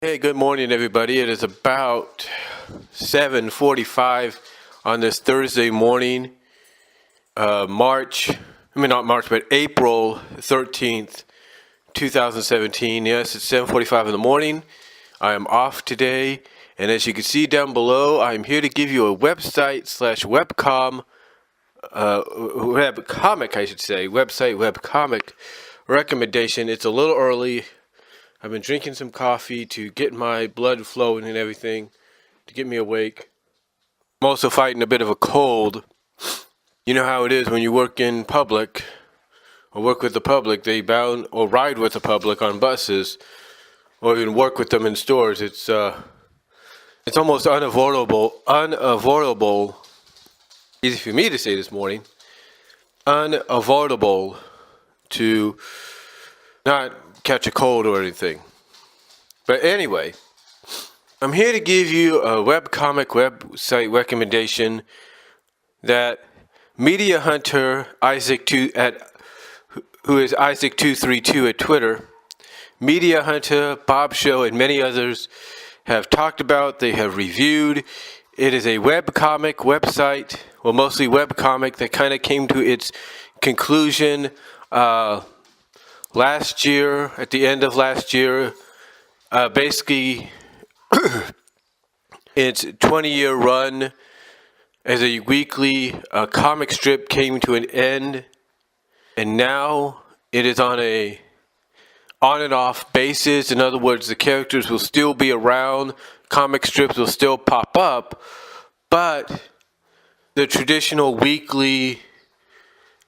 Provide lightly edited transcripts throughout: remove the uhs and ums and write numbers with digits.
Hey, good morning, everybody. It is about 7:45 on this Thursday morning, April 13th, 2017. Yes, it's 7:45 in the morning. I am off today, and as you can see down below, I'm here to give you a webcomic recommendation. It's a little early. I've been drinking some coffee to get my blood flowing and everything, to get me awake. I'm also fighting a bit of a cold. You know how it is when you work in public, or work with the public, they bound or ride with the public on buses, or even work with them in stores. It's almost unavoidable, easy for me to say this morning, unavoidable to not catch a cold or anything. But anyway, I'm here to give you a webcomic website recommendation that Media Hunter who is Isaac232 at Twitter, Media Hunter, Bob Show, and many others have talked about. They have reviewed. It is a webcomic website, well, mostly webcomic, that kind of came to its conclusion last year, at the end of last year. Basically, its 20-year run as a weekly comic strip came to an end, and now it is on a on and off basis. In other words, the characters will still be around, comic strips will still pop up, but the traditional weekly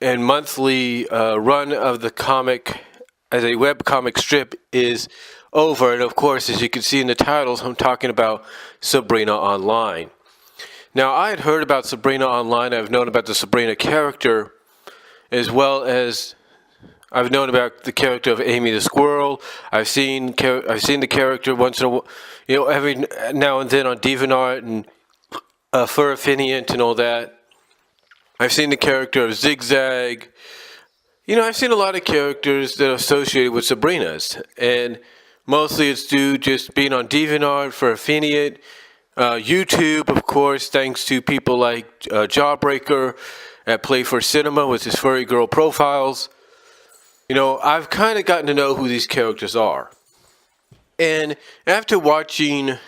and monthly run of the comic as a webcomic strip is over. And of course, as you can see in the titles, I'm talking about Sabrina Online. Now, I had heard about Sabrina Online. I've known about the Sabrina character, as well as I've known about the character of Amy the Squirrel. I've seen the character once in a while, every now and then on DeviantArt and Furafiniant and all that. I've seen the character of Zig-Zag. I've seen a lot of characters that are associated with Sabrina's, and mostly it's due just being on DeviantArt, Furafiniant, YouTube, of course, thanks to people like Jawbreaker at Play for Cinema with his furry girl profiles. I've kind of gotten to know who these characters are. And after watching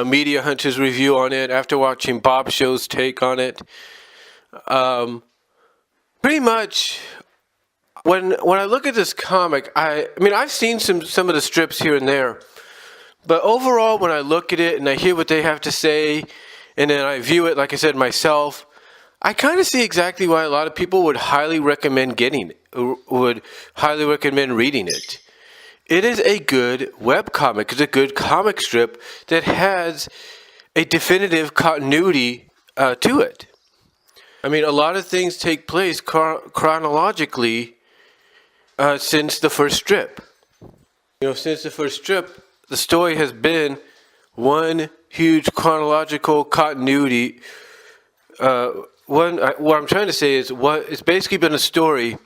Media Hunter's review on it, after watching Bob Show's take on it, pretty much when I look at this comic, I've seen some of the strips here and there, but overall, when I look at it and I hear what they have to say, and then I view it, like I said, myself, I kind of see exactly why a lot of people would highly recommend reading it. It is a good webcomic. It's a good comic strip that has a definitive continuity to it. A lot of things take place chronologically since the first strip. Since the first strip, the story has been one huge chronological continuity. What I'm trying to say is, it's basically been a story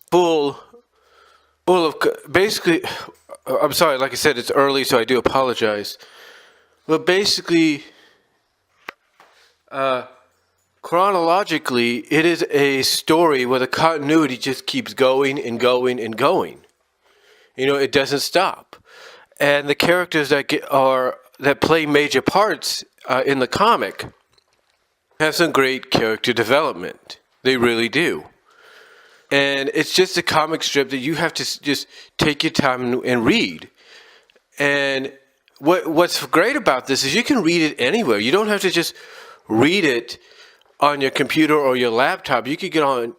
full of basically. I'm sorry, like I said, it's early, so I do apologize. But basically, chronologically, it is a story where the continuity just keeps going and going and going. It doesn't stop. And the characters that play major parts in the comic have some great character development. They really do. And it's just a comic strip that you have to just take your time and read. And what's great about this is you can read it anywhere. You don't have to just read it on your computer or your laptop. You can get on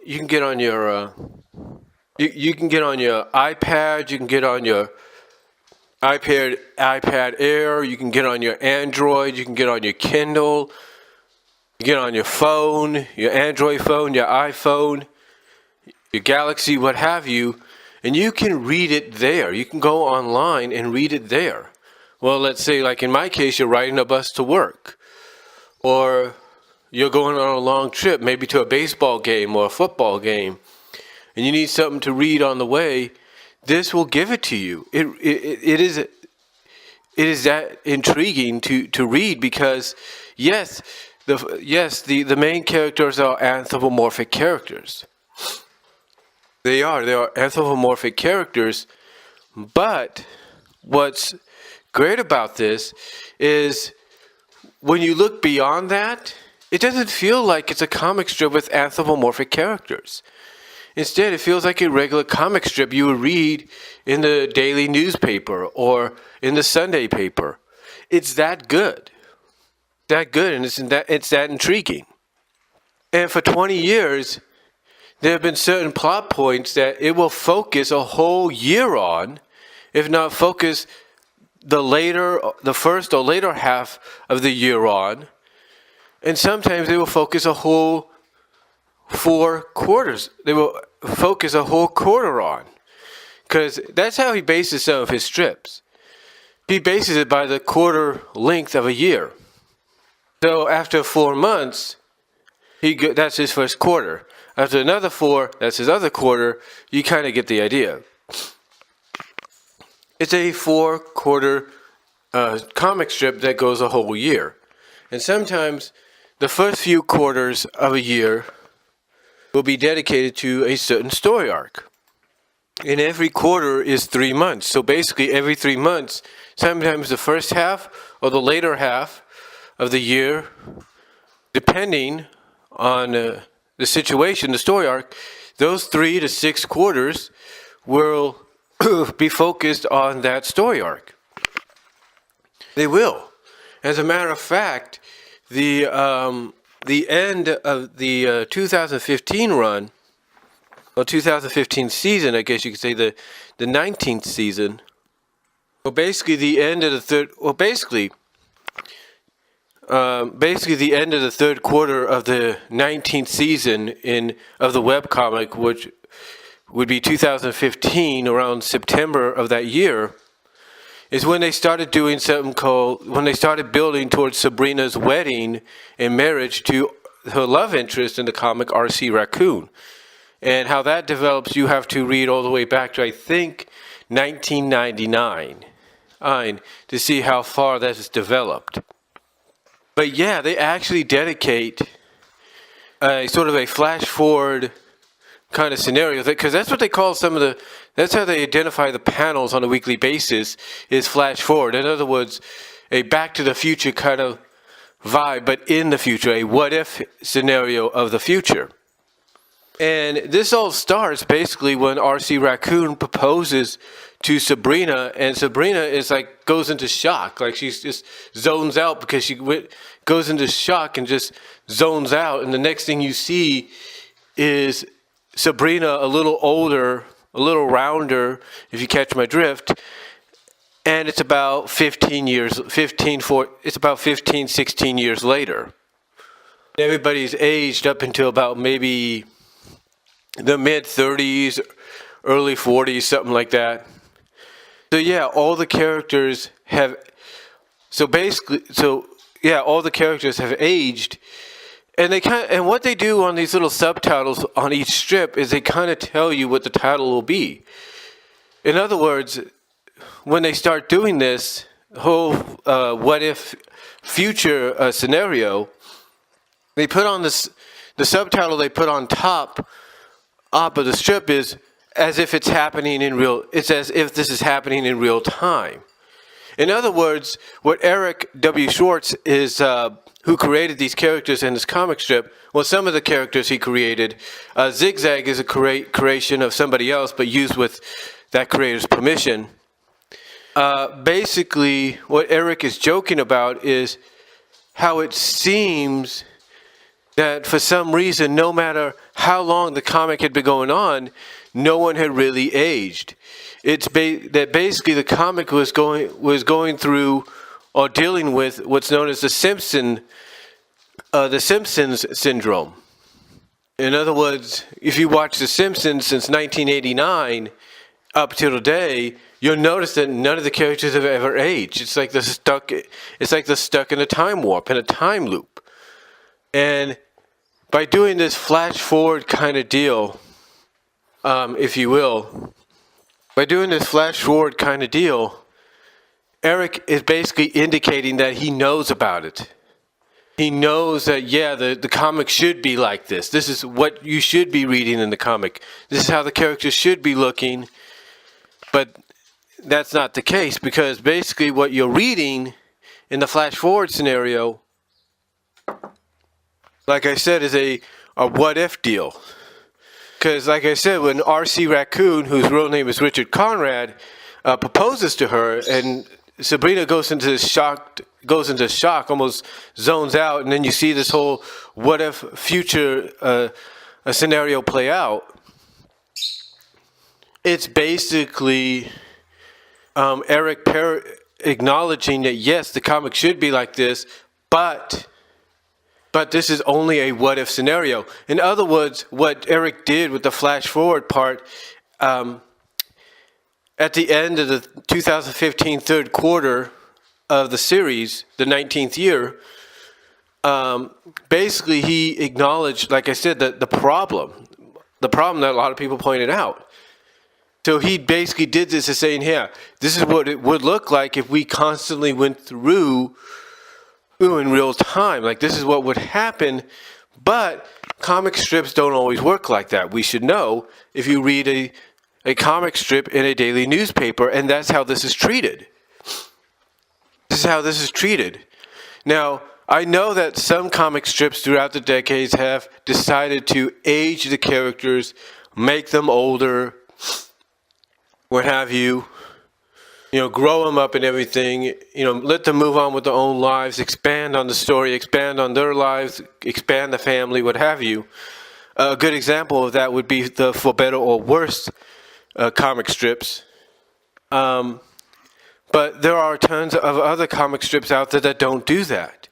your iPad. You can get on your iPad Air. You can get on your Android. You can get on your Kindle. You get on your phone, your Android phone, your iPhone, your Galaxy, what have you, and you can read it there. You can go online and read it there. Well, let's say, like in my case, you're riding a bus to work, or you're going on a long trip, maybe to a baseball game or a football game, and you need something to read on the way. This will give it to you. It is it is that intriguing to read because the main characters are anthropomorphic characters. They are anthropomorphic characters, but what's great about this is when you look beyond that, it doesn't feel like it's a comic strip with anthropomorphic characters. Instead, it feels like a regular comic strip you would read in the daily newspaper or in the Sunday paper. It's that good. And it's that intriguing. And for 20 years, there have been certain plot points that it will focus a whole year on, if not focus the first or later half of the year on. And sometimes they will focus a whole 4 quarters. They will focus a whole quarter on. Because that's how he bases some of his strips. He bases it by the quarter length of a year. So after 4 months, that's his first quarter. After another 4, that's his other quarter. You kind of get the idea. It's a 4-quarter comic strip that goes a whole year. And sometimes the first few quarters of a year will be dedicated to a certain story arc. And every quarter is 3 months. So basically every 3 months, sometimes the first half or the later half of the year, depending on the situation, the story arc, those 3 to 6 quarters will be focused on that story arc. They will. As a matter of fact, the end of the 2015 run, or 2015 season, I guess you could say the 19th season. Well, basically the end of the third. Well, basically the end of the third quarter of the 19th season of the webcomic, which would be 2015, around September of that year, is when they started doing something called, when they started building towards Sabrina's wedding and marriage to her love interest in the comic, R.C. Raccoon. And how that develops, you have to read all the way back to, I think, 1999 to see how far that has developed. But yeah, they actually dedicate a sort of a flash forward kind of scenario, because that's what they call that's how they identify the panels on a weekly basis, is flash forward. In other words, a back to the future kind of vibe, but in the future, a what if scenario of the future. And this all starts basically when R.C. Raccoon proposes to Sabrina, and Sabrina is like, goes into shock, like she just zones out because she goes into shock and just zones out, and the next thing you see is Sabrina a little older, a little rounder, if you catch my drift, and it's about 16 years later. Everybody's aged up until about maybe the mid-30s, early 40s, something like that. So yeah, all the characters have aged. And what they do on these little subtitles on each strip is they kind of tell you what the title will be. In other words, when they start doing this whole what if future scenario, they put on the subtitle they put on top of the strip is as if it's as if this is happening in real time. In other words, what Eric W. Schwartz is, who created these characters in this comic strip, well, some of the characters he created, Zig-Zag is a creation of somebody else, but used with that creator's permission. Basically, what Eric is joking about is how it seems that for some reason, no matter how long the comic had been going on, no one had really aged. It's that basically the comic was going through or dealing with what's known as the Simpsons syndrome. In other words, if you watch The Simpsons since 1989 up till today, you'll notice that none of the characters have ever aged. It's like they're stuck in a time warp, in a time loop. And by doing this flash forward kind of deal, if you will, Eric is basically indicating that he knows about it. He knows that, yeah, the comic should be like this. This is what you should be reading in the comic. This is how the characters should be looking. But that's not the case, because basically what you're reading in the flash forward scenario, like I said, is a what if deal. Because like I said, when R.C. Raccoon, whose real name is Richard Conrad, proposes to her, and Sabrina goes into shock, almost zones out, and then you see this whole what if future a scenario play out. It's basically Eric acknowledging that yes, the comic should be like this, but this is only a what if scenario. In other words, what Eric did with the flash forward part, at the end of the 2015 third quarter of the series, the 19th year, basically he acknowledged, like I said, that the problem that a lot of people pointed out. So he basically did this as saying, yeah, this is what it would look like if we constantly went through in real time. Like, this is what would happen. But comic strips don't always work like that. We should know if you read a comic strip in a daily newspaper, and that's how this is treated. This is how this is treated. Now, I know that some comic strips throughout the decades have decided to age the characters, make them older, what have you, grow them up and everything, let them move on with their own lives, expand on the story, expand on their lives, expand the family, what have you. A good example of that would be the For Better or Worse comic strips. But there are tons of other comic strips out there that don't do that.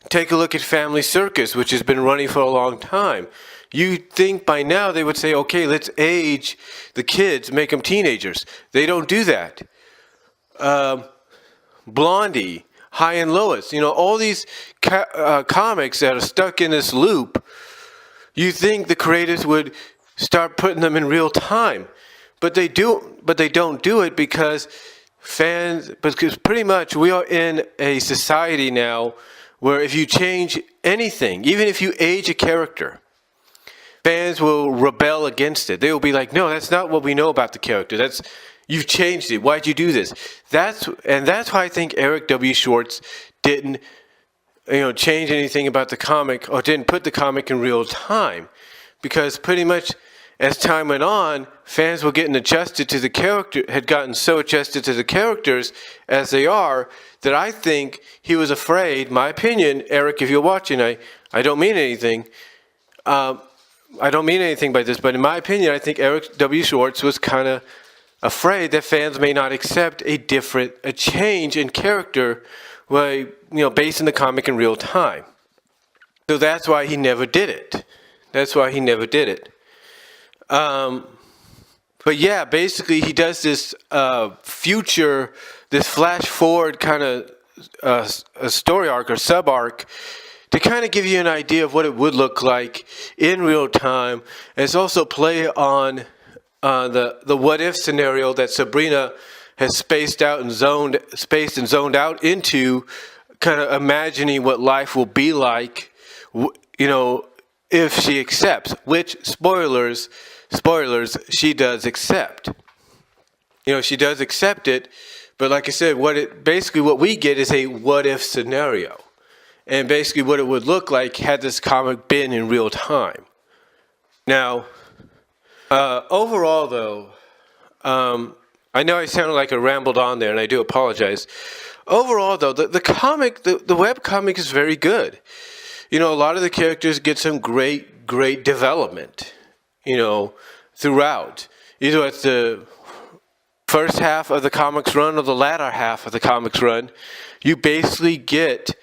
Take a look at Family Circus, which has been running for a long time. You'd think by now they would say, okay, let's age the kids, make them teenagers. They don't do that. Blondie, High and Lois, all these comics that are stuck in this loop, you think the creators would start putting them in real time. But they don't do it because pretty much we are in a society now where if you change anything, even if you age a character, fans will rebel against it. They will be like, no, that's not what we know about the character. You've changed it. Why'd you do this? That's why I think Eric W. Schwartz didn't, change anything about the comic, or didn't put the comic in real time, because pretty much as time went on, fans were getting adjusted to the character, had gotten so adjusted to the characters as they are, that I think he was afraid. My opinion, Eric, if you're watching, I don't mean anything. I don't mean anything by this, but in my opinion, I think Eric W. Schwartz was kind of afraid that fans may not accept a change in character, based in the comic in real time. So that's why he never did it. But yeah, basically he does this this flash forward kind of a story arc or sub arc to kind of give you an idea of what it would look like in real time. And it's also play on the what if scenario that Sabrina has spaced and zoned out into, kind of imagining what life will be like, if she accepts, which spoilers, she does accept. She does accept it, but like I said, what we get is a what if scenario. And basically what it would look like had this comic been in real time. Now, overall though, I know I sounded like I rambled on there, and I do apologize. Overall though, the comic, the webcomic is very good. A lot of the characters get some great development, throughout. Either at the first half of the comics run or the latter half of the comics run, you basically get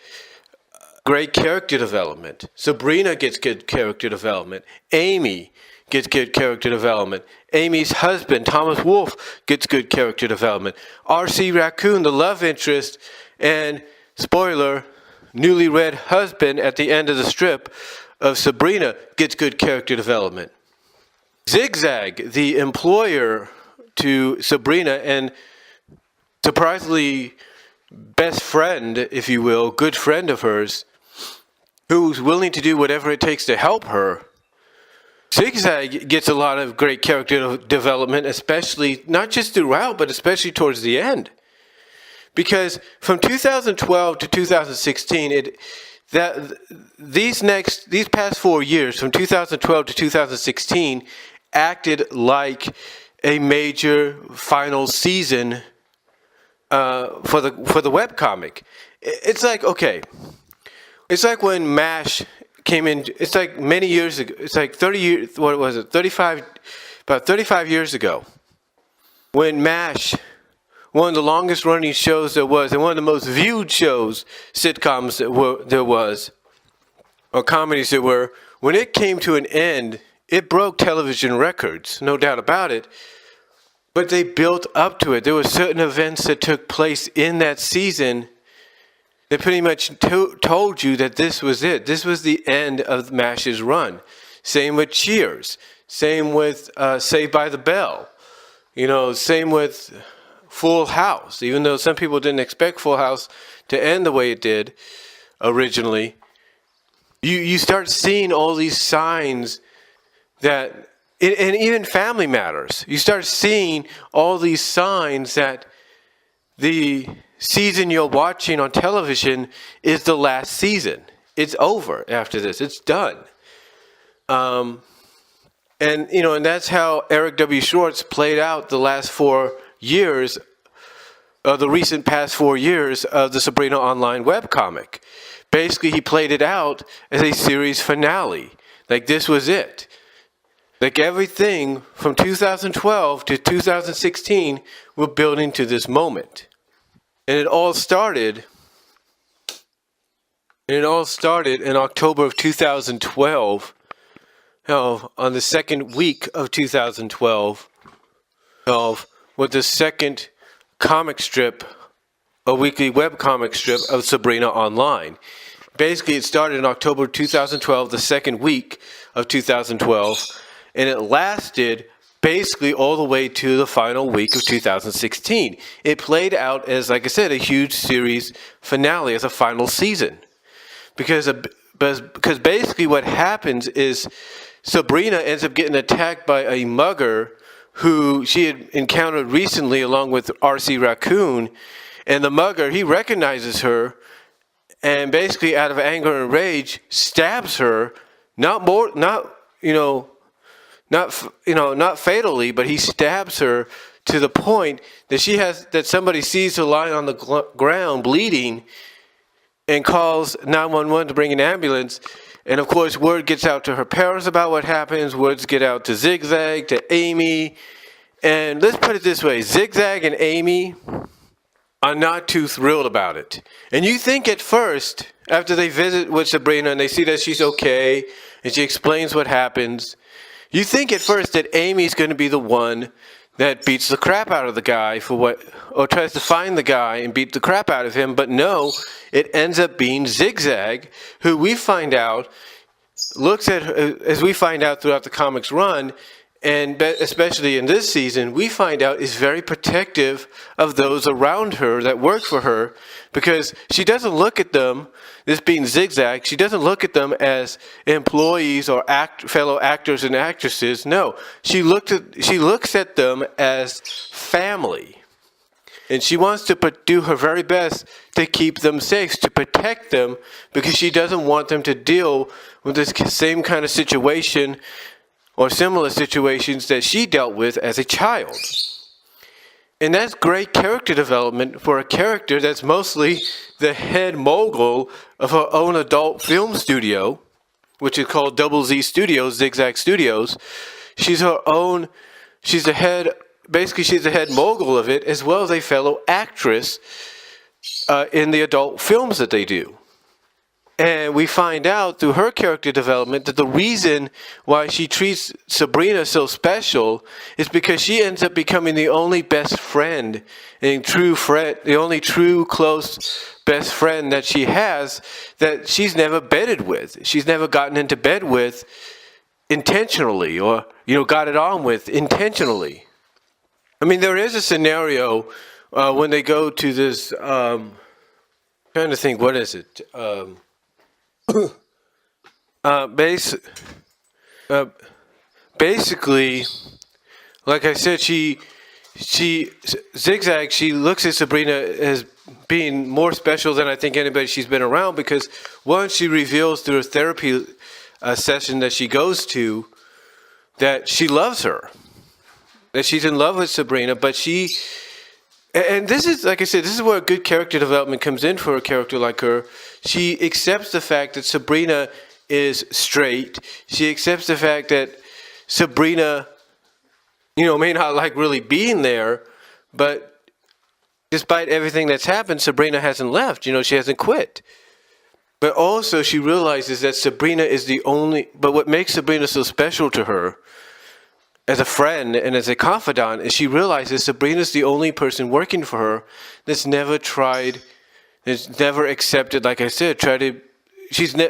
great character development. Sabrina gets good character development. Amy gets good character development. Amy's husband, Thomas Wolfe, gets good character development. R.C. Raccoon, the love interest, and, spoiler, newlywed husband at the end of the strip of Sabrina, gets good character development. Zig-Zag, the employer to Sabrina, and surprisingly best friend, if you will, good friend of hers, who's willing to do whatever it takes to help her. Zig-Zag gets a lot of great character development, especially, not just throughout, but especially towards the end. Because from 2012 to 2016, these past 4 years, from 2012 to 2016, acted like a major final season for the webcomic. It's like, okay, it's like when MASH came in. It's like many years ago. It's like 30 years. What was it? About 35 years ago, when MASH, one of the longest running shows there was, and one of the most viewed sitcoms there was, or comedies there were, when it came to an end, it broke television records, no doubt about it. But they built up to it. There were certain events that took place in that season that pretty much told you that this was it. This was the end of MASH's run. Same with Cheers. Same with Saved by the Bell. Same with Full House. Even though some people didn't expect Full House to end the way it did originally, you start seeing all these signs that, and even Family Matters, you start seeing all these signs that the season you're watching on television is the last season. It's over after this. It's done. And that's how Eric W. Schwartz played out the last 4 years, the recent past 4 years of the Sabrina online webcomic. Basically, he played it out as a series finale. Like, this was it. Like, everything from 2012 to 2016, we're building to this moment. And it all started in October of 2012. On the second week of 2012, with the second comic strip, a weekly web comic strip of Sabrina Online. Basically, it started in October 2012, the second week of 2012, and it lasted basically all the way to the final week of 2016. It played out as, like I said, a huge series finale, as a final season. Because basically what happens is Sabrina ends up getting attacked by a mugger who she had encountered recently along with R.C. Raccoon. And the mugger, he recognizes her and basically out of anger and rage stabs her, not fatally, but he stabs her to the point that somebody sees her lying on the ground bleeding and calls 911 to bring an ambulance. And of course, word gets out to her parents about what happens. Words get out to Zig-Zag, to Amy. And let's put it this way, Zig-Zag and Amy are not too thrilled about it. And you think at first, after they visit with Sabrina and they see that she's okay, and she explains what happens, you think at first that Amy's going to be the one that beats the crap out of the guy or tries to find the guy and beat the crap out of him. But no, it ends up being Zig-Zag, who we find out as we find out throughout the comics run, and especially in this season, we find out is very protective of those around her that work for her, because she doesn't look at them, this being Zig-Zag, she doesn't look at them as employees or fellow actors and actresses. No, she looks at them as family. And she wants to do her very best to keep them safe, to protect them, because she doesn't want them to deal with this same kind of situation or similar situations that she dealt with as a child. And that's great character development for a character that's mostly the head mogul of her own adult film studio, which is called Double Z Studios, Zig-Zag Studios. She's the head mogul of it, as well as a fellow actress in the adult films that they do. And we find out through her character development that the reason why she treats Sabrina so special is because she ends up becoming the only best friend and the only true close best friend that she has, that she's never bedded with. She's never gotten into bed with intentionally, or got it on with intentionally. I mean, there is a scenario when they go to this, trying to think, what is it? Base, uh, basically, like I said, she Zig-Zag. She looks at Sabrina as being more special than I think anybody she's been around, because once she reveals through a therapy session that she goes to that she loves her, that she's in love with Sabrina, but and this is, like I said, this is where good character development comes in for a character like her. She accepts the fact that Sabrina is straight. She accepts the fact that Sabrina, may not like really being there, but despite everything that's happened, Sabrina hasn't left. She hasn't quit. But also she realizes that Sabrina is but what makes Sabrina so special to her as a friend and as a confidant is she realizes Sabrina's the only person working for her that's never accepted, like I said,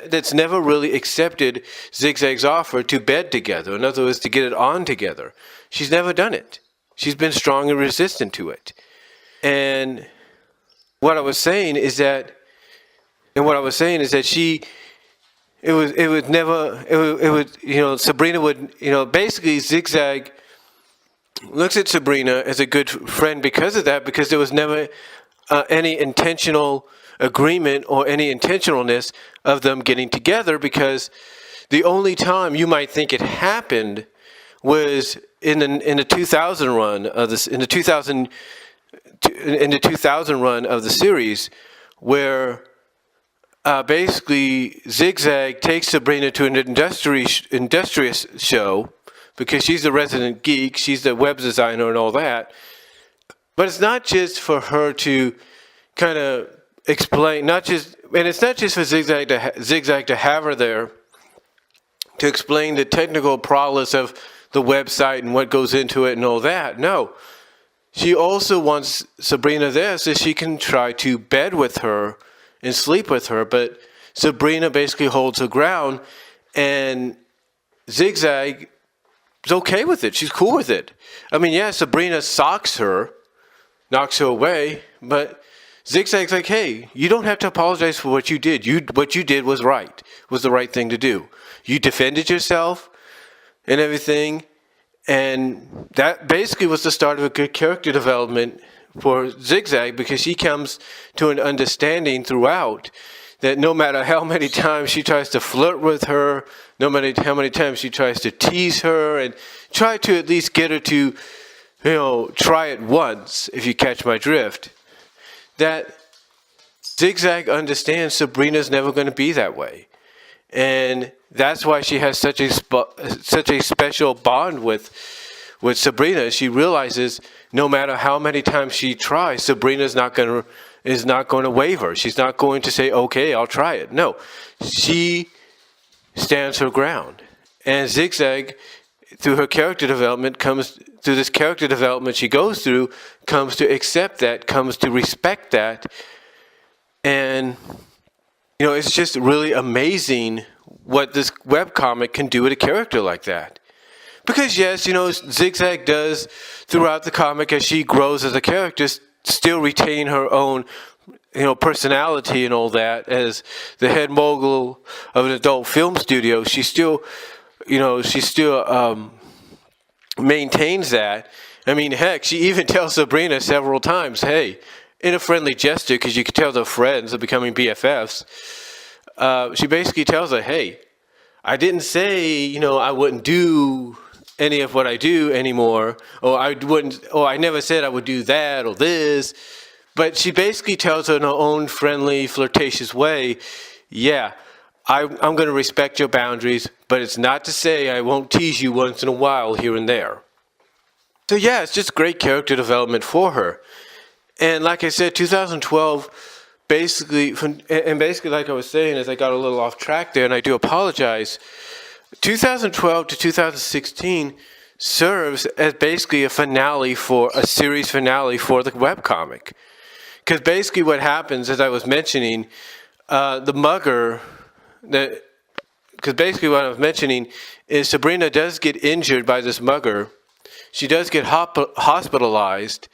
that's never really accepted Zig-Zag's offer to bed together. In other words, to get it on together. She's never done it. She's been strong and resistant to it. And what I was saying is that Sabrina would, basically Zig-Zag looks at Sabrina as a good friend because of that, because there was never any intentional agreement or any intentionalness of them getting together, because the only time you might think it happened was in the 2000 run of this, in the 2000 run of the series, where basically Zig-Zag takes Sabrina to an industrious show, because she's the resident geek, she's the web designer and all that. But it's not just for her to kind of explain, it's not just for Zig-Zag to have her there to explain the technical prowess of the website and what goes into it and all that. No, she also wants Sabrina there so she can try to bed with her and sleep with her. But Sabrina basically holds her ground, and Zig-Zag is okay with it. She's cool with it. I mean, yeah, Sabrina knocks her away, but Zig-Zag's like, hey, you don't have to apologize for what you did. What you did was right, was the right thing to do. You defended yourself and everything, and that basically was the start of a good character development for Zig-Zag, because she comes to an understanding throughout that no matter how many times she tries to flirt with her, no matter how many times she tries to tease her and try to at least get her to, try it once, if you catch my drift, that Zig-Zag understands Sabrina's never going to be that way. And that's why she has such a special bond with Sabrina. She realizes no matter how many times she tries, Sabrina's is not going to waver. She's not going to say, okay, I'll try it. No, she stands her ground. And Zig-Zag, through this character development she goes through, comes to accept that, comes to respect that. And, it's just really amazing what this webcomic can do with a character like that. Because yes, Zig-Zag does throughout the comic, as she grows as a character, still retain her own, personality and all that. As the head mogul of an adult film studio, she still maintains that. I mean, heck, she even tells Sabrina several times, hey, in a friendly gesture, because you can tell they're friends, they're becoming BFFs. She basically tells her, hey, I didn't say, I wouldn't do any of what I do anymore, or I never said I would do that or this. But she basically tells her in her own friendly, flirtatious way, yeah, I'm going to respect your boundaries, but it's not to say I won't tease you once in a while here and there. So yeah, it's just great character development for her. And like I said, 2012, basically, like I was saying, as I got a little off track there, and I do apologize, 2012 to 2016 serves as basically a series finale for the webcomic. Because basically what happens, as I was mentioning, because basically what I was mentioning is Sabrina does get injured by this mugger. She does get hospitalized.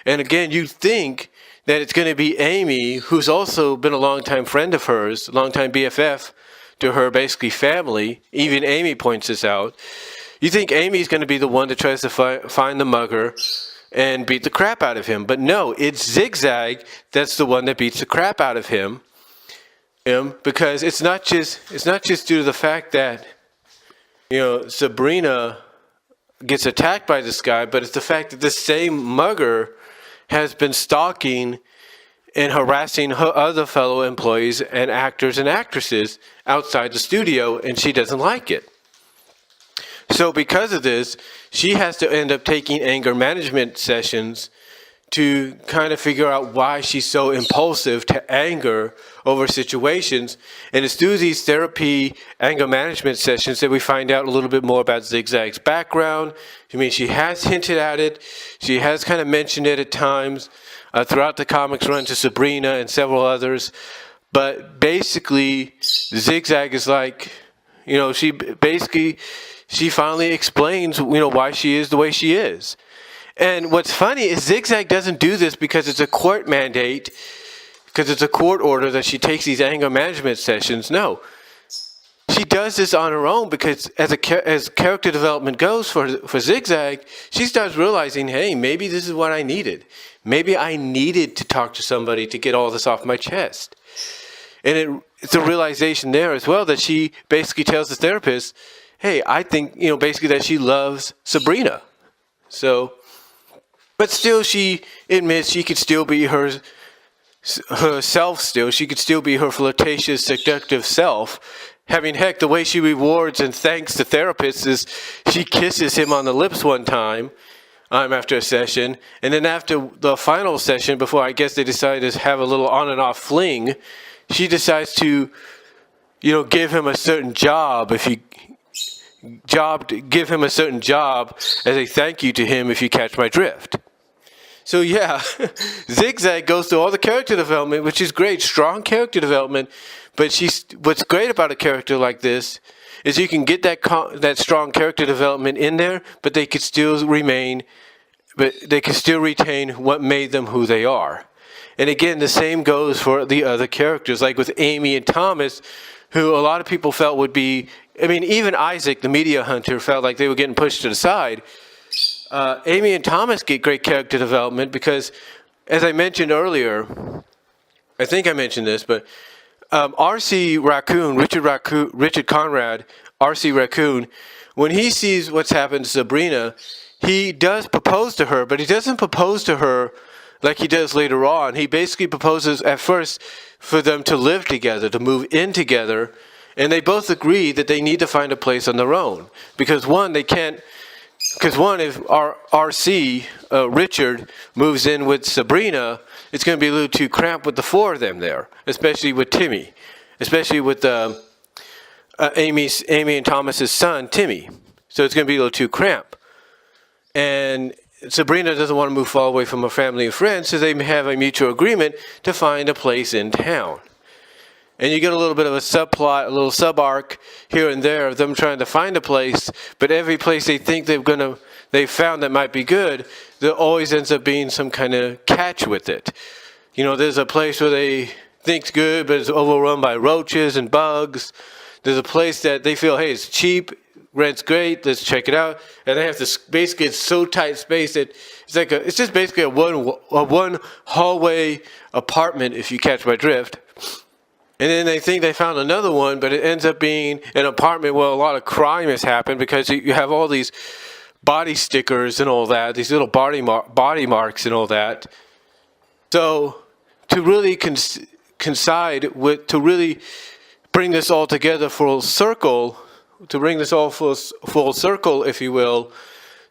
And again, you think that it's going to be Amy, who's also been a longtime friend of hers, longtime BFF to her, basically family. Even Amy points this out. You think Amy's going to be the one that tries to find the mugger and beat the crap out of him. But no, it's Zig-Zag that's the one that beats the crap out of him. Because it's not just due to the fact that, Sabrina gets attacked by this guy, but it's the fact that this same mugger has been stalking and harassing her other fellow employees and actors and actresses outside the studio, and she doesn't like it. So because of this, she has to end up taking anger management sessions to kind of figure out why she's so impulsive to anger over situations. And it's through these therapy anger management sessions that we find out a little bit more about Zig-Zag's background. I mean, she has hinted at it. She has kind of mentioned it at times throughout the comics run to Sabrina and several others. But basically, Zig-Zag is like, she finally explains, why she is the way she is. And what's funny is Zig-Zag doesn't do this because it's a court mandate, because it's a court order that she takes these anger management sessions. No. She does this on her own because as character development goes for Zig-Zag, she starts realizing, hey, maybe this is what I needed. Maybe I needed to talk to somebody to get all this off my chest. And it's a realization there as well that she basically tells the therapist, hey, I think, basically that she loves Sabrina. So, but still she admits she could still be herself still. She could still be her flirtatious, seductive self. Heck, the way she rewards and thanks the therapist is she kisses him on the lips one time after a session. And then after the final session, before I guess they decide to have a little on and off fling, she decides to, give him a certain job give him a certain job as a thank you to him, if you catch my drift. So yeah, Zig-Zag goes through all the character development, which is great, strong character development. But what's great about a character like this is you can get that strong character development in there, but they could still retain what made them who they are. And again, the same goes for the other characters, like with Amy and Thomas, who a lot of people felt would be, even Isaac, the media hunter, felt like they were getting pushed to the side. Amy and Thomas get great character development because, as I mentioned earlier, I think I mentioned this, but R.C. Raccoon, Richard Conrad, R.C. Raccoon, when he sees what's happened to Sabrina, he does propose to her, but he doesn't propose to her like he does later on. He basically proposes at first for them to live together, to move in together, and they both agree that they need to find a place on their own. Because if R.C. Richard moves in with Sabrina, it's going to be a little too cramped with the four of them there, especially with Timmy, especially with Amy and Thomas's son, Timmy. So it's going to be a little too cramped. And Sabrina doesn't want to move far away from her family and friends, so they have a mutual agreement to find a place in town. And you get a little bit of a subplot, a little sub-arc here and there of them trying to find a place, but every place they think they found that might be good, there always ends up being some kind of catch with it. There's a place where they think's good, but it's overrun by roaches and bugs. There's a place that they feel, hey, it's cheap, rent's great, let's check it out. And they have to, basically, it's so tight space that it's just basically a one hallway apartment, if you catch my drift. And then they think they found another one, but it ends up being an apartment where a lot of crime has happened because you have all these body stickers and all that, these little body marks and all that. So to really to really bring this all together full circle, if you will,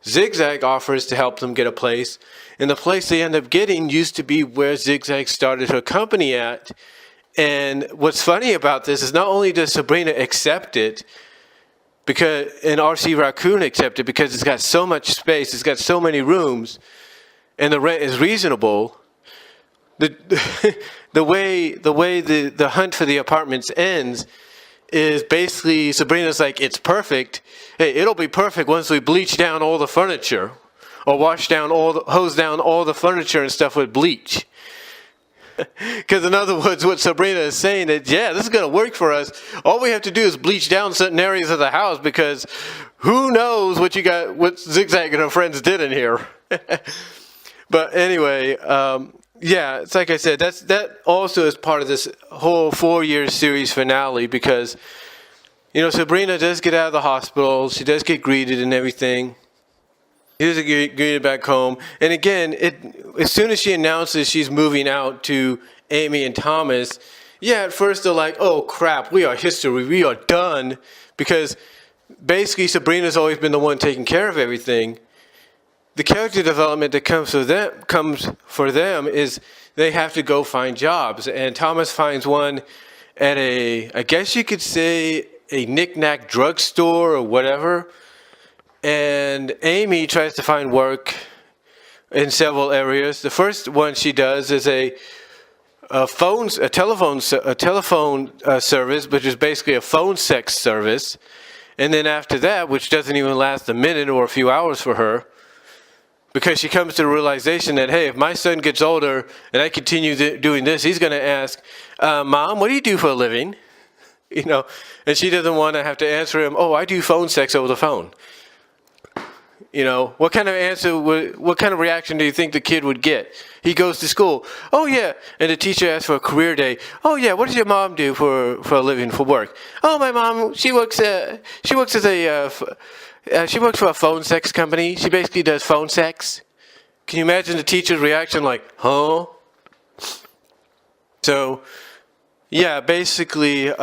Zig-Zag offers to help them get a place. And the place they end up getting used to be where Zig-Zag started her company at. And what's funny about this is not only does Sabrina accept it, and R.C. Raccoon accept it because it's got so much space, it's got so many rooms, and the rent is reasonable. The way the hunt for the apartments ends is basically Sabrina's like, it's perfect. Hey, it'll be perfect once we bleach down all the furniture. or hose down all the furniture and stuff with bleach. Because in other words, what Sabrina is saying is, yeah, this is going to work for us. All we have to do is bleach down certain areas of the house, because who knows what Zig-Zag and her friends did in here. But anyway, yeah, it's like I said, that also is part of this whole 4-year series finale, because, Sabrina does get out of the hospital. She does get greeted and everything. She does get greeted back home. And again, as soon as she announces she's moving out to Amy and Thomas, yeah, at first they're like, oh crap, we are history, we are done. Because basically Sabrina's always been the one taking care of everything. The character development that comes for them is they have to go find jobs. And Thomas finds one at I guess you could say, a knick-knack drugstore or whatever. And Amy tries to find work in several areas. The first one she does is a telephone service, which is basically a phone sex service. And then after that, which doesn't even last a minute or a few hours for her, because she comes to the realization that, hey, if my son gets older and I continue doing this, he's going to ask, Mom, what do you do for a living? And she doesn't want to have to answer him, oh, I do phone sex over the phone. What kind of reaction do you think the kid would get? He goes to school. Oh, yeah. And the teacher asks for a career day. Oh, yeah. What does your mom do for a living, for work? Oh, my mom, she works for a phone sex company. She basically does phone sex. Can you imagine the teacher's reaction, like, huh? So, yeah, basically,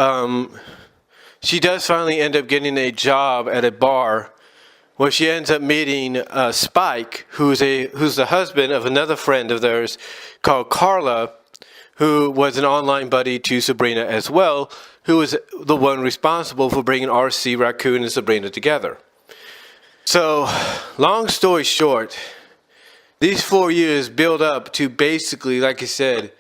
she does finally end up getting a job at a bar, where she ends up meeting Spike, who's the husband of another friend of theirs called Carla, who was an online buddy to Sabrina as well, who was the one responsible for bringing RC, Raccoon, and Sabrina together. So, long story short, these 4 years build up to basically, like I said,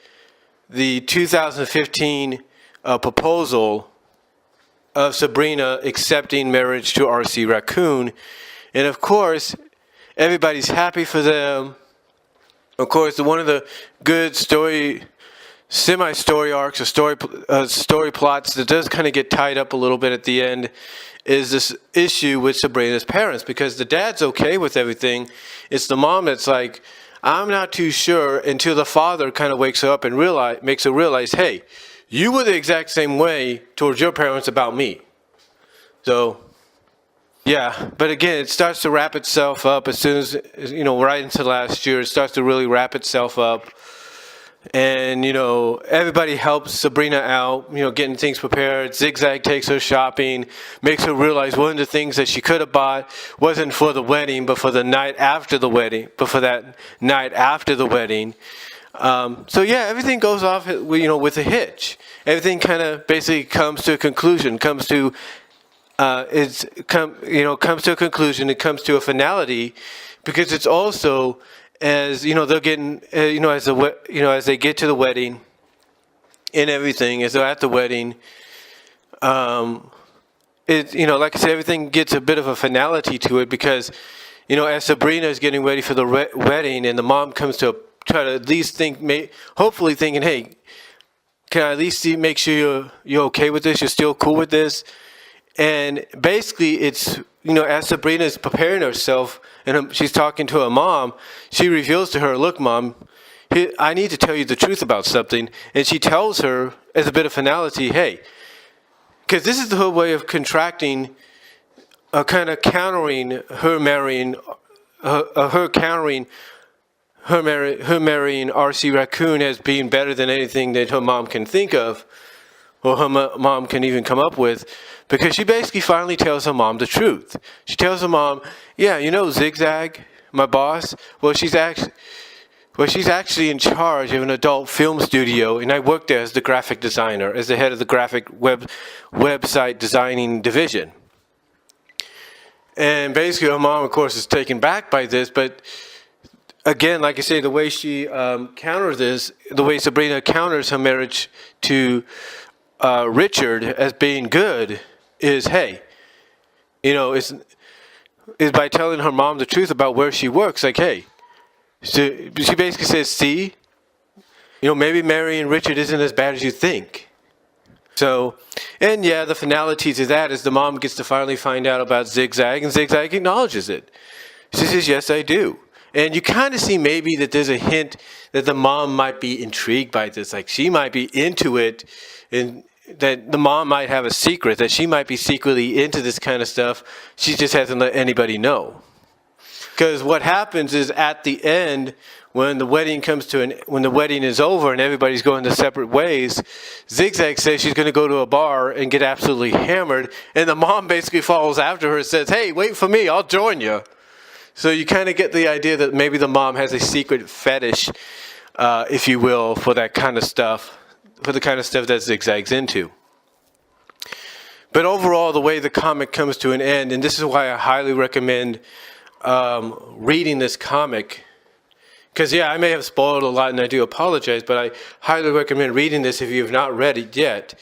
the 2015 proposal of Sabrina accepting marriage to RC Raccoon. And of course, everybody's happy for them. Of course, one of the good semi-story arcs or story plots that does kind of get tied up a little bit at the end is this issue with Sabrina's parents, because the dad's okay with everything. It's the mom that's like, I'm not too sure, until the father kind of wakes up and makes her realize, hey, you were the exact same way towards your parents about me. So, yeah, but again, it starts to wrap itself up as soon as, right into last year, it starts to really wrap itself up. And, everybody helps Sabrina out, getting things prepared. Zig-Zag takes her shopping, makes her realize one of the things that she could have bought wasn't for the wedding, but for the night after the wedding, So yeah, everything goes off, with a hitch. Everything kind of basically comes to a conclusion, comes to a conclusion, it comes to a finality, because it's also, as they're getting, as they get to the wedding and everything, as they're at the wedding, like I said, everything gets a bit of a finality to it, because, as Sabrina is getting ready for the wedding, and the mom comes to try to at least hopefully thinking, hey, can I at least make sure you're okay with this? You're still cool with this? And basically, it's, as Sabrina is preparing herself and she's talking to her mom, she reveals to her, look, Mom, I need to tell you the truth about something. And she tells her, as a bit of finality, hey, because this is her way of contracting, kind of countering her marrying RC Raccoon as being better than anything that her mom can think of, or her mom can even come up with, because she basically finally tells her mom the truth. She tells her mom, yeah, Zig-Zag, my boss, well, she's actually in charge of an adult film studio, and I work there as the graphic designer, as the head of the graphic website designing division. And basically her mom, of course, is taken back by this, but again, like I say, the way she counters this, the way Sabrina counters her marriage to Richard as being good is, hey, it's is by telling her mom the truth about where she works. Like, hey, she basically says, see, maybe marrying Richard isn't as bad as you think. So, and yeah, the finality to that is the mom gets to finally find out about Zig-Zag, and Zig-Zag acknowledges it. She says, yes, I do. And you kind of see maybe that there's a hint that the mom might be intrigued by this. Like, she might be into it, and that the mom might have a secret, that she might be secretly into this kind of stuff. She just hasn't let anybody know. Because what happens is at the end, when the wedding when the wedding is over and everybody's going their separate ways, Zig-Zag says she's going to go to a bar and get absolutely hammered, and the mom basically follows after her and says, hey, wait for me, I'll join you. So you kind of get the idea that maybe the mom has a secret fetish, if you will, for that kind of stuff, for the kind of stuff that Zig-Zag's into. But overall, the way the comic comes to an end, and this is why I highly recommend reading this comic, because yeah, I may have spoiled a lot and I do apologize, but I highly recommend reading this if you have not read it yet,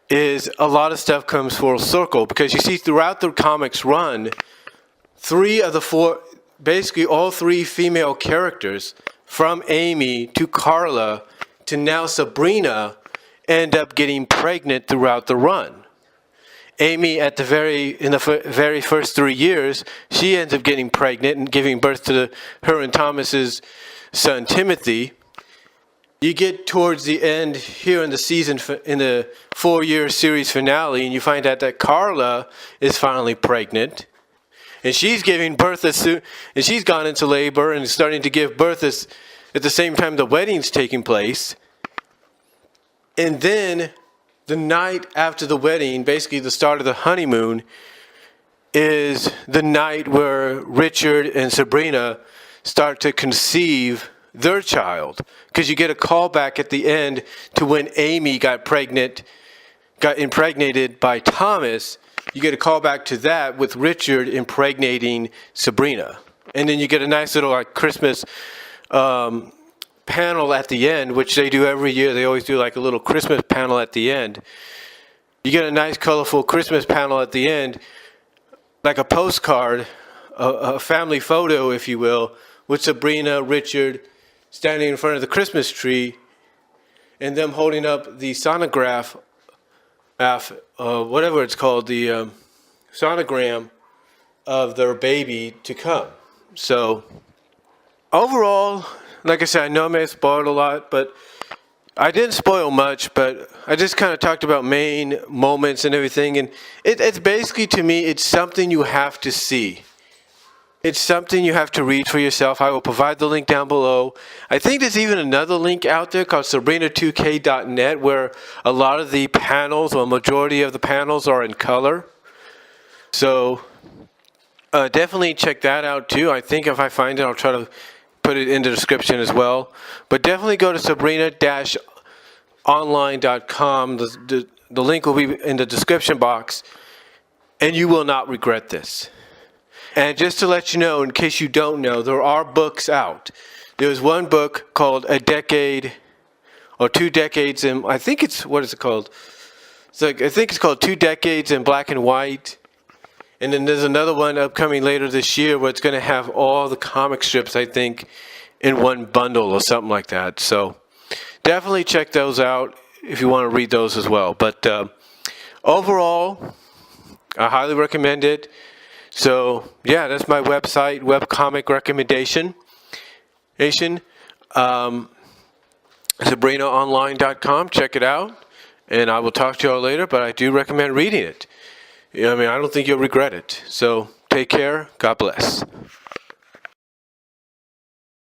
is a lot of stuff comes full circle. Because you see throughout the comic's run, 3 of the 4, basically all 3 female characters, from Amy to Carla to now Sabrina, end up getting pregnant throughout the run. Amy, in the very first 3 years, she ends up getting pregnant and giving birth to her and Thomas's son Timothy. You get towards the end here in the season, in the 4-year series finale, and you find out that Carla is finally pregnant, and she's giving birth and she's gone into labor and is starting to give birth at the same time the wedding's taking place. And then the night after the wedding, basically the start of the honeymoon, is the night where Richard and Sabrina start to conceive their child. Because you get a call back at the end to when Amy got impregnated by Thomas. You get a call back to that with Richard impregnating Sabrina. And then you get a nice little Christmas panel at the end, which they do every year. They always do like a little Christmas panel at the end. You get a nice colorful Christmas panel at the end, like a postcard, a family photo, if you will, with Sabrina, Richard standing in front of the Christmas tree, and them holding up the sonograph, whatever it's called, the sonogram of their baby to come. So overall, like I said, I know I may have spoiled a lot, but I didn't spoil much, but I just kind of talked about main moments and everything. And it's basically, to me, it's something you have to see. It's something you have to read for yourself. I will provide the link down below. I think there's even another link out there called Sabrina2k.net, where a lot of the panels, or a majority of the panels, are in color. So definitely check that out too. I think if I find it, I'll try to put it in the description as well. But definitely go to Sabrina-online.com. The link will be in the description box, and you will not regret this. And just to let you know, in case you don't know, there are books out. There's one book called A Decade or 2 Decades in, I think it's, what is it called? I think it's called 2 Decades in Black and White. And then there's another one upcoming later this year where it's going to have all the comic strips, I think, in one bundle or something like that. So definitely check those out if you want to read those as well. But overall, I highly recommend it. So yeah, that's my website, webcomic recommendation. SabrinaOnline.com. Check it out. And I will talk to you all later, but I do recommend reading it. I don't think you'll regret it. So take care. God bless.